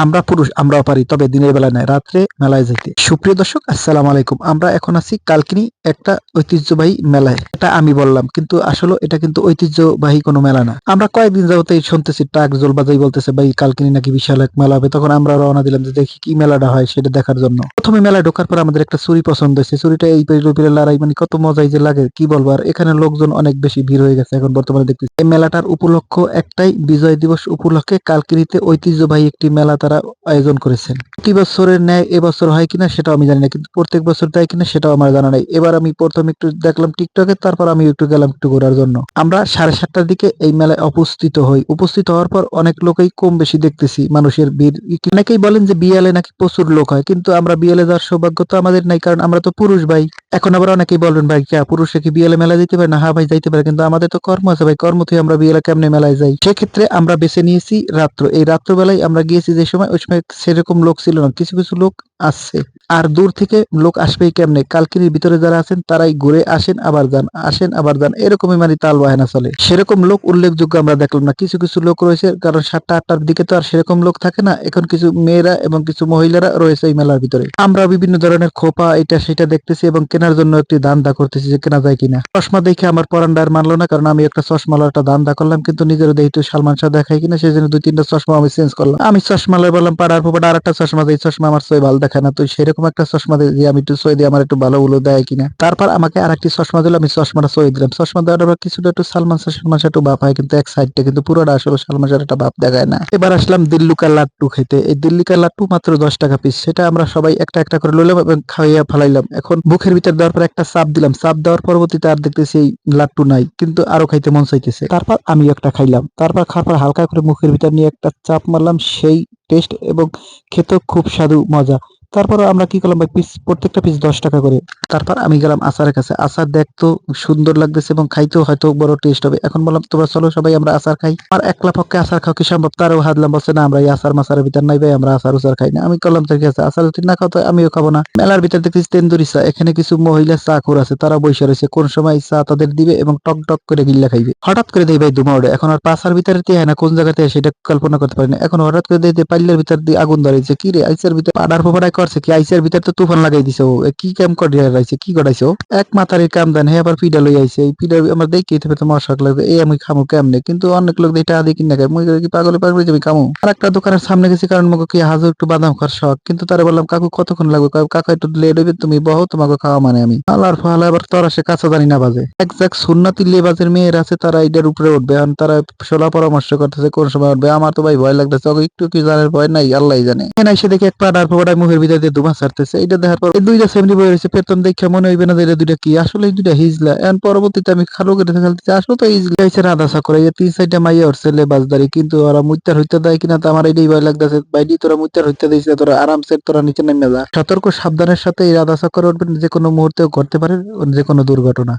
আমরা পুরুষ আমরাও পারি, তবে দিনের বেলা নয়, রাত্রে মেলায় যাইতে। সুপ্রিয় দর্শক, আসসালামু আলাইকুম। আমরা এখন আছি কালকিনি একটা ঐতিহ্যবাহী মেলায়। এটা আমি বললাম, কিন্তু আসলে এটা কিন্তু ঐতিহ্যবাহী কোনো মেলা না। আমরা কয়েকদিন যাবত এই শুনতেছি, টাক জলবাজাই বলতেছে ভাই কালকিনি নাকি বিশাল এক মেলা হবে। তখন আমরা রওনা দিলাম যে দেখি কি মেলাটা হয় সেটা দেখার জন্য। প্রথমে মেলায় ঢোকার পর আমাদের একটা চুরি পছন্দ হয়েছে। চুরিটা এই পেরে লড়াই, মানে কত মজাই যে লাগে কি বলবো। আর এখানে লোকজন অনেক বেশি ভিড় হয়ে গেছে এখন বর্তমানে দেখতেছি। এই মেলাটার উপলক্ষ একটাই, বিজয় দিবস উপলক্ষে কালকিনিতে ঐতিহ্যবাহী একটি মেলা তারা আয়োজন করেছেন। প্রতি বছরের ন্যায় এবছর হয় কিনা সেটাও আমি জানি না, কিন্তু প্রত্যেক বছর দেয় কিনা সেটাও আমার জানা নাই। এবার আমি প্রথম একটু দেখলাম টিকটকে, তারপর আমি একটু গেলাম একটু ঘোরার জন্য। আমরা 7:30টার দিকে এই মেলায় উপস্থিত হই। উপস্থিত হওয়ার পর অনেক লোকই কম বেশি দেখতেছি, মানুষের ভিড়। অনেকেই বলেন যে বিয়ালে নাকি প্রচুর লোক হয়, কিন্তু আমরা বিয়ালে যাওয়ার সৌভাগ্য তো আমাদের নাই, কারণ আমরা তো পুরুষ ভাই। এখন আবার অনেকেই বলবেন ভাই কে পুরুষে কি বিয়ালে মেলা যেতে পারে না? হ্যাঁ ভাই যাইতে পারে, কিন্তু আমাদের তো কর্ম আছে ভাই, কর্ম থেকে আমরা বিয়ালে কেমনে মেলায় যাই? সেক্ষেত্রে আমরা বেছে নিয়েছি রাত্র। এই রাত্রবেলায় আমরা গিয়েছি যে সময়, ওই সময় সেরকম লোক ছিল না, কিছু কিছু লোক আসছে। আর দূর থেকে লোক আসবেই কেমনে? কালকিনির ভিতরে যারা আছেন তারাই ঘুরে আসেন আবার যান, আসেন আবার যান, এরকমই মানে তাল বাহানা চলে। সেরকম লোক উল্লেখযোগ্য আমরা দেখলাম না। কিছু কিছু লোক রয়েছে, কারণ 7টা 8টার দিকে তো আর সেরকম লোক থাকে না। এখন কিছু মেয়েরা এবং কিছু মহিলারা রয়েছে এই মেলার ভিতরে। আমরা বিভিন্ন ধরনের খোপা এটা সেটা দেখতেছি এবং কেনার জন্য একটি ধান্দা করতেছি যে কেনা যায় কিনা। চশমা দেখে আমার পরানটা আর মানলো না, কারণ আমি একটা চশমালার একটা ধান্দা করলাম, কিন্তু নিজেরও দেখি একটু সালমান শাহ দেখাই কিনা, সেই জন্য 2-3টা চশমা আমি চেঞ্জ করলাম। আমি চশমালার বললাম পাড়ার পোপাটা আর একটা চশমা দেই, চশমা আমার সই ভালো দেখায় না, তো সেরকম একটা চশমা দিয়ে আমি একটু সই দিয়ে আমার একটু ভালো উলো দেয় কিনা। তারপর আমাকে আর একটি চশমা দিল, আমি চশমাটা সই দিলাম। চশমা দেওয়ার পর কিছুটা একটু সালমান শাহ একটু বাপ হয়, কিন্তু এক সাইডটা, কিন্তু পুরোটা আসলে সালমান শাহ একটা বাপ দেখায় না। এবার আসলাম দিল্লুকা লাট্টু খেতে। এই দিল্লিকা লাট্টু মাত্র 10 টাকা পিস। সেটা আমরা সবাই একটা একটা করে লইলাম এবং খাইয়া ফেলাইলাম। এখন মুখের ভিতর দেওয়ার পর একটা চাপ দিলাম, চাপ দেওয়ার পরবর্তীতে আর দেখতেছি এই লাট্টু নাই, কিন্তু আরো খাইতে মন চাইতেছে। তারপর আমি একটা খাইলাম, তারপর খাওয়ার পর হালকা করে মুখের ভিতর নিয়ে একটা চাপ মারলাম, সেই টেস্ট এবং খেতেও খুব স্বাদু মজা। তারপর আমরা কি করলাম ভাই, পিস প্রত্যেকটা পিস 10 টাকা করে। তারপর আমি গেলাম আচারের কাছে। আচার দেখতো সুন্দর লাগতেছে এবং খাইতেও হয়তো বড় টেস্ট হবে। এখন বললাম তোমরা চলো সবাই আমরা আচার খাই। আর একলা পক্ষে আচার খাওয়া কি সম্ভব? তারও হাতলাম, বলছে না আমরা এই আচার মাচারের ভিতর নাই ভাই, আমরা আচার উচার খাই না। আমি করলাম ঠিক আছে, আচার যদি না খাও তো আমিও খাবো না। মেলার ভিতর দেখতেছি তেন্দুরি চা। এখানে কিছু মহিলা চা খোর আছে, তারা বসে রয়েছে, কোন সময় চা তাদের দিবে এবং টক টক করে গিল্লা খাইবে। হঠাৎ করে দেই ভাই ধুমা ওঠে। এখন আর পাশার ভিতরে হয় না, কোন জায়গাতে সেটা কল্পনা করতে পারি না। এখন হঠাৎ করে দেই পাল্লের ভিতর দিয়ে আগুন ধরেছে। কি রে আইসের ভিতরে পাড়ার ফোপাড়ায় করছে কি? আইসের ভিতর তো তুফান লাগাই দিছে ও। কি কাম করে রাইছে, কি গড়াইছে ও? এক মাথার কাম দেন, হে আবার পিডা লই আইছে। এই পিডা আমার দেখি তো মশাক লাগবে, এই আমি খামু কেমনে? কিন্তু অনেক লোক এটা আদি কিনা খায়, মুই কি পাগলে পাগলে যাবি খামু? আর একটা দোকানের সামনে গেছি, কারণ মুখে কি হাজু একটু বাদাম খাওয়ার শখ, কিন্তু তারে বললাম কাকু কতক্ষণ লাগবে? কাকা একটু লেট হইবে, তুমি বহো, তোমাকে খাওয়া মানে আমি। আল্লাহর ফলে আবার তোরা সে কাঁচা জানি না বাজে। এক সুন্নাতি লেবাজের মেয়ের আছে, তারা এটার উপরে উঠবে। এখন তারা সোলা পরামর্শ করতেছে কোন সময় উঠবে। আমার তো ভাই ভয় লাগতেছে, ওকে একটু কি জানার ভয় নাই, আল্লাহ জানে। এখানে এসে দেখি এক পাড়ার ফোড়ায় মুখের ভিতর দিয়ে ধুমা ছাড়তেছে। এটা দেখার পর এই দুইটা সেমনি বই রয়েছে, প্রথম দেখে মনে হইবে না যে এটা দুইটা কি, আসলে এই দুইটা হিজলা। এখন পরবর্তীতে আমি খালো করে খেলতেছি, আসলে তো হিজলা হয়েছে রাধা সাকরে। এই 3-4টা মাইয়া উঠছে লেবাজদারি, কিন্তু ওরা মুত্তার হইতে দেয় কিনা তো আমার এটাই ভয় লাগতেছে। বাইডি তোরা মুত্তার হইতে দিয়েছে, তোরা আরামসে তোরা নিচে নেমে যা। সতর্ক সাবধানের সাথে এই রাধা সাকরে উঠবেন, যে কোনো মুহূর্তেও ঘটতে পারে যে কোনো দুর্ঘটনা।